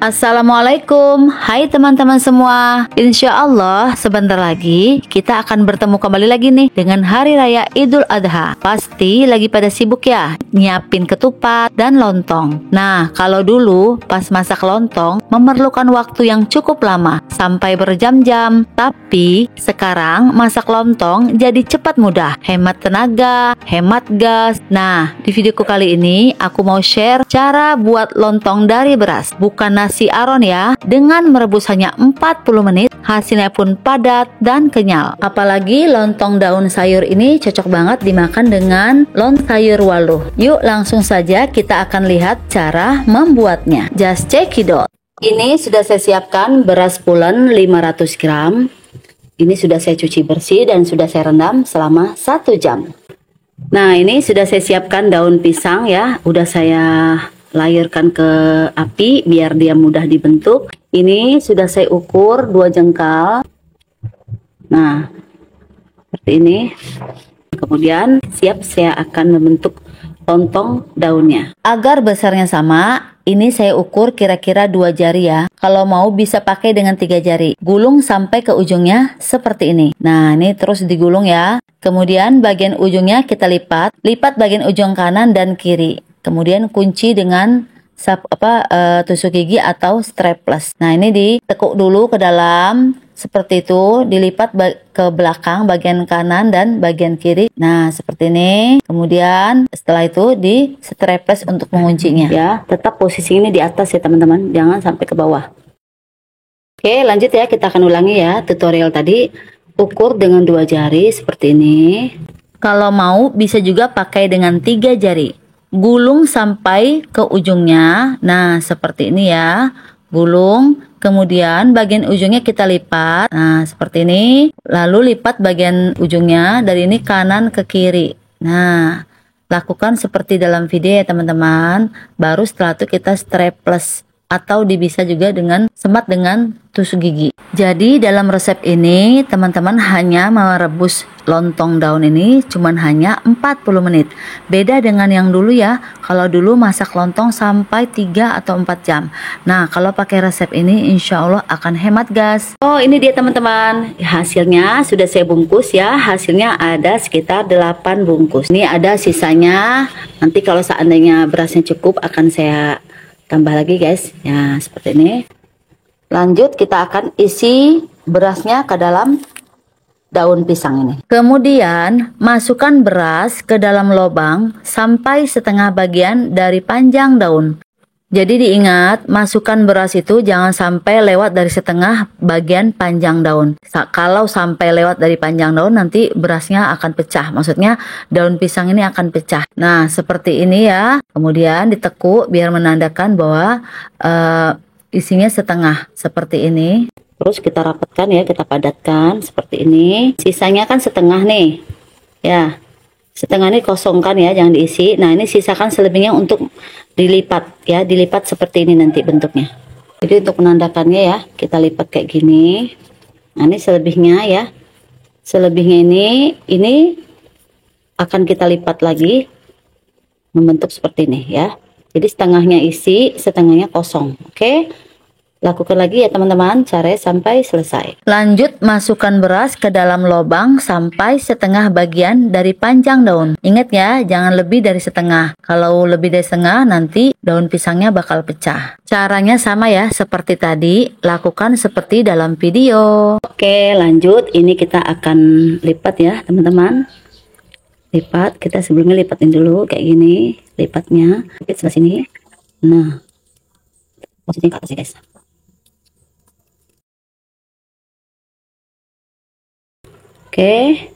Assalamualaikum, hai teman-teman semua. Insya Allah sebentar lagi kita akan bertemu kembali lagi nih dengan Hari Raya Idul Adha. Pasti lagi pada sibuk ya, nyiapin ketupat dan lontong. Nah, kalau dulu pas masak lontong memerlukan waktu yang cukup lama, sampai berjam-jam. Tapi sekarang masak lontong jadi cepat mudah, hemat tenaga, hemat gas. Nah, di videoku kali ini aku mau share cara buat lontong dari beras, bukan nasi aron ya, dengan merebus hanya 40 menit, hasilnya pun padat dan kenyal. Apalagi lontong daun sayur ini cocok banget dimakan dengan lontong sayur waluh. Yuk langsung saja kita akan lihat cara membuatnya. Just check it out. Ini sudah saya siapkan beras pulen 500 gram. Ini sudah saya cuci bersih dan sudah saya rendam selama 1 jam. Nah, ini sudah saya siapkan daun pisang ya, udah saya layarkan ke api biar dia mudah dibentuk. Ini sudah saya ukur 2 jengkal. Nah, seperti ini. Kemudian siap saya akan membentuk lontong daunnya. Agar besarnya sama, ini saya ukur kira-kira 2 jari ya. Kalau mau bisa pakai dengan 3 jari. Gulung sampai ke ujungnya seperti ini. Nah, ini terus digulung ya. Kemudian bagian ujungnya kita lipat bagian ujung kanan dan kiri. Kemudian kunci dengan tusuk gigi atau strapless. Nah, ini ditekuk dulu ke dalam seperti itu, dilipat ke belakang bagian kanan dan bagian kiri. Nah, seperti ini. Kemudian setelah itu di strapless untuk menguncinya. Ya, tetap posisi ini di atas ya teman-teman, jangan sampai ke bawah. Oke, lanjut ya, kita akan ulangi ya tutorial tadi. Ukur dengan 2 jari seperti ini. Kalau mau bisa juga pakai dengan 3 jari. Gulung sampai ke ujungnya. Nah, seperti ini ya. Gulung, kemudian bagian ujungnya kita lipat. Nah, seperti ini. Lalu lipat bagian ujungnya dari ini kanan ke kiri. Nah, lakukan seperti dalam video ya teman-teman. Baru setelah itu kita strapless atau bisa juga dengan semat dengan tusuk gigi. Jadi dalam resep ini teman-teman hanya merebus lontong daun ini cuman hanya 40 menit. Beda dengan yang dulu ya. Kalau dulu masak lontong sampai 3 atau 4 jam. Nah, kalau pakai resep ini insya Allah akan hemat gas. Oh, ini dia teman-teman. Hasilnya sudah saya bungkus ya. Hasilnya ada sekitar 8 bungkus. Ini ada sisanya. Nanti kalau seandainya berasnya cukup akan saya tambah lagi guys. Ya, seperti ini. Lanjut kita akan isi berasnya ke dalam daun pisang ini. Kemudian masukkan beras ke dalam lubang sampai setengah bagian dari panjang daun. Jadi diingat, masukkan beras itu jangan sampai lewat dari setengah bagian panjang daun. Kalau sampai lewat dari panjang daun nanti berasnya akan pecah. Maksudnya daun pisang ini akan pecah. Nah, seperti ini ya. Kemudian ditekuk biar menandakan bahwa isinya setengah seperti ini. Terus kita rapatkan ya, kita padatkan seperti ini. Sisanya kan setengah nih. Ya. Setengah ini kosongkan ya, jangan diisi. Nah, ini sisakan selebihnya untuk dilipat ya, dilipat seperti ini nanti bentuknya. Jadi untuk menandakannya ya, kita lipat kayak gini. Nah, ini selebihnya ya. Selebihnya ini akan kita lipat lagi membentuk seperti ini ya. Jadi setengahnya isi, setengahnya kosong. Oke. Lakukan lagi ya teman-teman, caranya sampai selesai. Lanjut masukkan beras ke dalam lubang sampai setengah bagian dari panjang daun. Ingat ya, jangan lebih dari setengah. Kalau lebih dari setengah nanti daun pisangnya bakal pecah. Caranya sama ya, seperti tadi. Lakukan seperti dalam video. Oke, lanjut. Ini kita akan lipat ya teman-teman. Lipat, kita sebelumnya lipatin dulu kayak gini. Lipatnya, lipit sebelah sini. Nah, posisinya ke atas ya guys. Oke,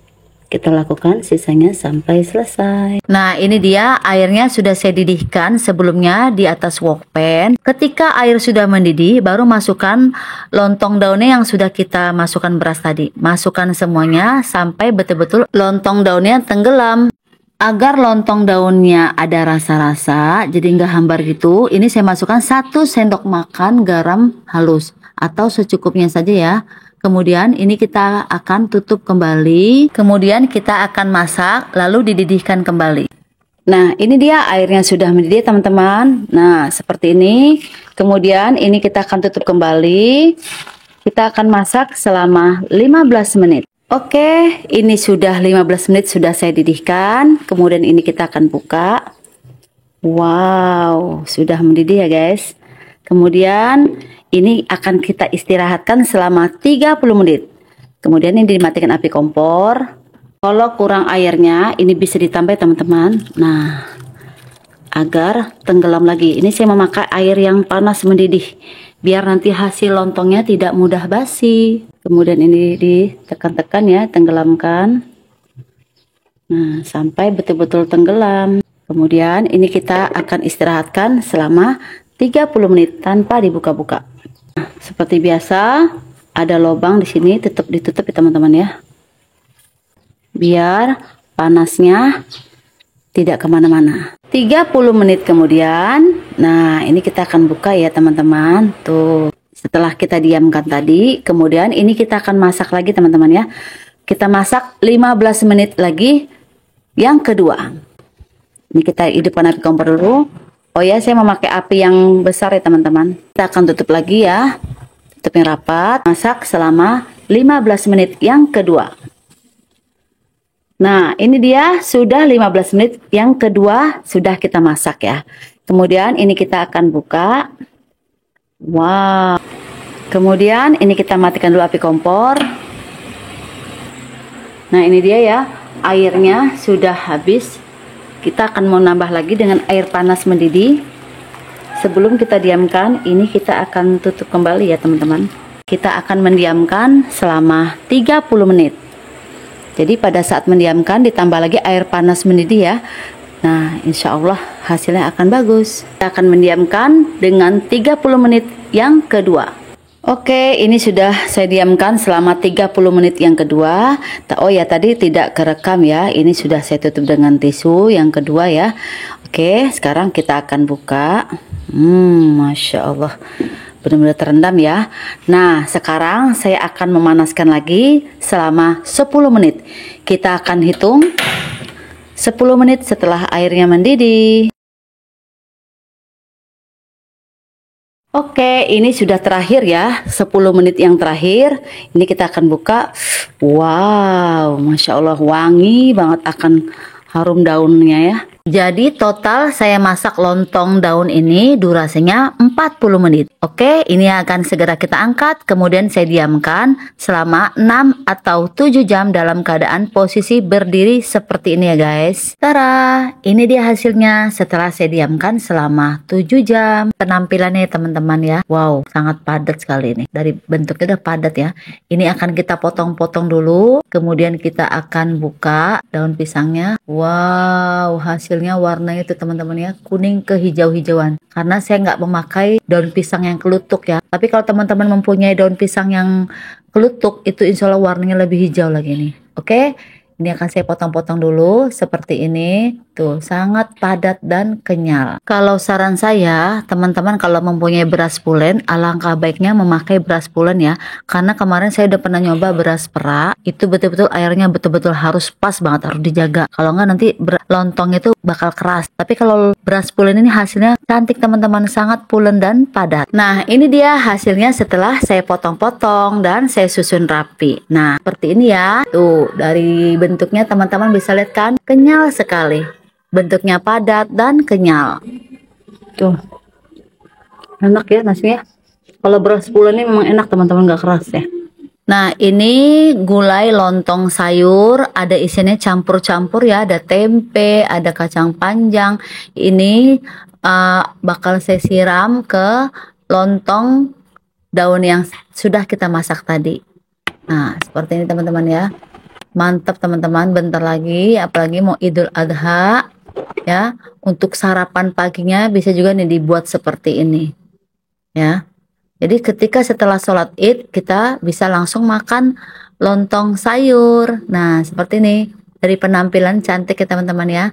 kita lakukan sisanya sampai selesai. Nah, ini dia airnya sudah saya didihkan sebelumnya di atas wok pan. Ketika air sudah mendidih, baru masukkan lontong daunnya yang sudah kita masukkan beras tadi. Masukkan semuanya sampai betul-betul lontong daunnya tenggelam. Agar lontong daunnya ada rasa-rasa, jadi nggak hambar gitu, ini saya masukkan 1 sendok makan garam halus atau secukupnya saja ya. Kemudian ini kita akan tutup kembali. Kemudian kita akan masak lalu dididihkan kembali. Nah, ini dia airnya sudah mendidih teman-teman. Nah, seperti ini. Kemudian ini kita akan tutup kembali. Kita akan masak selama 15 menit. Oke, ini sudah 15 menit sudah saya didihkan. Kemudian ini kita akan buka. Wow, sudah mendidih ya guys. Kemudian ini akan kita istirahatkan selama 30 menit. Kemudian ini dimatikan api kompor. Kalau kurang airnya, ini bisa ditambah teman-teman. Nah, agar tenggelam lagi. Ini saya memakai air yang panas mendidih, biar nanti hasil lontongnya tidak mudah basi. Kemudian ini ditekan-tekan ya, tenggelamkan. Nah, sampai betul-betul tenggelam. Kemudian ini kita akan istirahatkan selama 30 menit tanpa dibuka-buka. Nah, seperti biasa, ada lubang di sini, ditutup ya teman-teman ya. Biar panasnya tidak kemana-mana. 30 menit kemudian, nah ini kita akan buka ya teman-teman. Tuh, setelah kita diamkan tadi, kemudian ini kita akan masak lagi teman-teman ya. Kita masak 15 menit lagi yang kedua. Ini kita hidupkan api kompor dulu. Oh ya, saya memakai api yang besar ya teman-teman. Kita akan tutup lagi ya. Tutup yang rapat. Masak selama 15 menit yang kedua. Nah, ini dia sudah 15 menit yang kedua sudah kita masak ya. Kemudian ini kita akan buka. Wow. Kemudian ini kita matikan dulu api kompor. Nah, ini dia ya. Airnya sudah habis. Kita akan mau nambah lagi dengan air panas mendidih. Sebelum kita diamkan, ini kita akan tutup kembali ya teman-teman. Kita akan mendiamkan selama 30 menit. Jadi pada saat mendiamkan ditambah lagi air panas mendidih ya. Nah, insya Allah hasilnya akan bagus. Kita akan mendiamkan dengan 30 menit yang kedua. Oke, ini sudah saya diamkan selama 30 menit yang kedua. Oh ya, tadi tidak kerekam ya. Ini sudah saya tutup dengan tisu yang kedua ya. Oke, sekarang kita akan buka. Masya Allah, benar-benar terendam ya. Nah, sekarang saya akan memanaskan lagi selama 10 menit. Kita akan hitung 10 menit setelah airnya mendidih. Oke, ini sudah terakhir ya, 10 menit yang terakhir. Ini kita akan buka. Wow, Masya Allah, wangi banget, akan harum daunnya ya. Jadi total saya masak lontong daun ini durasinya 40 menit. Oke, ini akan segera kita angkat. Kemudian saya diamkan selama 6 atau 7 jam dalam keadaan posisi berdiri seperti ini ya guys. Tara, ini dia hasilnya setelah saya diamkan selama 7 jam. Penampilannya teman-teman ya. Wow, sangat padat sekali ini. Dari bentuknya udah padat ya. Ini akan kita potong-potong dulu. Kemudian kita akan buka daun pisangnya. Wow, hasilnya warnanya itu teman-teman ya, kuning kehijau-hijauan. Karena saya nggak memakai daun pisang yang kelutuk ya. Tapi kalau teman-teman mempunyai daun pisang yang kelutuk, itu insya Allah warnanya lebih hijau lagi nih. Oke, ini akan saya potong-potong dulu seperti ini. Tuh, sangat padat dan kenyal. Kalau saran saya, teman-teman kalau mempunyai beras pulen, alangkah baiknya memakai beras pulen ya. Karena kemarin saya udah pernah nyoba beras perak, itu betul-betul airnya betul-betul harus pas banget, harus dijaga. Kalau enggak nanti lontong itu bakal keras. Tapi kalau beras pulen ini hasilnya cantik teman-teman, sangat pulen dan padat. Nah, ini dia hasilnya setelah saya potong-potong dan saya susun rapi. Nah, seperti ini ya. Tuh, dari bentuknya teman-teman bisa lihat kan, kenyal sekali. Bentuknya padat dan kenyal. Tuh, enak ya nasinya. Kalau beras pulen ini memang enak teman-teman, gak keras ya. Nah, ini gulai lontong sayur, ada isinya campur-campur ya, ada tempe, ada kacang panjang. Ini bakal saya siram ke lontong daun yang sudah kita masak tadi. Nah, seperti ini teman-teman ya. Mantap teman-teman, bentar lagi apalagi mau Idul Adha ya. Untuk sarapan paginya bisa juga nih dibuat seperti ini ya. Jadi ketika setelah sholat id kita bisa langsung makan lontong sayur. Nah, seperti ini. Dari penampilan cantik ya teman-teman ya.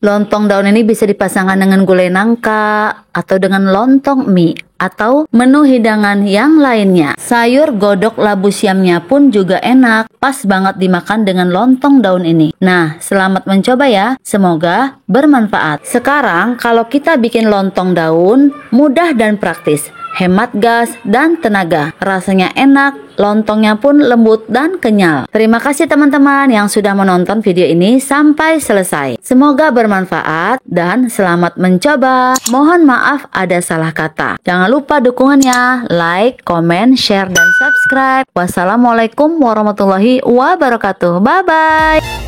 Lontong daun ini bisa dipasangkan dengan gulai nangka atau dengan lontong mie. atau menu hidangan yang lainnya. Sayur godok labu siamnya pun juga enak, pas banget dimakan dengan lontong daun ini. Nah, selamat mencoba ya, semoga bermanfaat. Sekarang kalau kita bikin lontong daun, mudah dan praktis, hemat gas dan tenaga, rasanya enak, lontongnya pun lembut dan kenyal. Terima kasih teman-teman yang sudah menonton video ini sampai selesai. Semoga bermanfaat dan selamat mencoba. Mohon maaf ada salah kata. Jangan lupa dukungannya, like, komen, share, dan subscribe. Wassalamualaikum warahmatullahi wabarakatuh. Bye-bye.